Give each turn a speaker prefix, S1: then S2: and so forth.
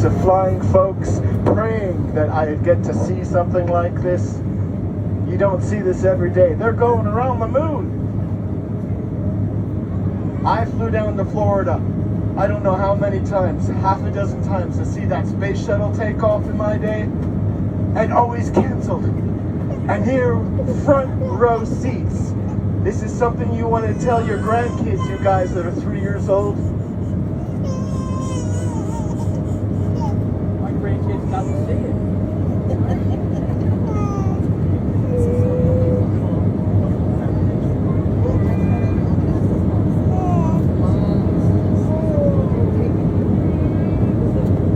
S1: of flying folks praying that I'd get to see something like this. You don't see this every day. They're going around the moon. I flew down to Florida, I don't know how many times, half a dozen times, to see that space shuttle take off in my day, and always canceled. And here, front row seats. This is something you want to tell your grandkids, you guys that are 3 years old.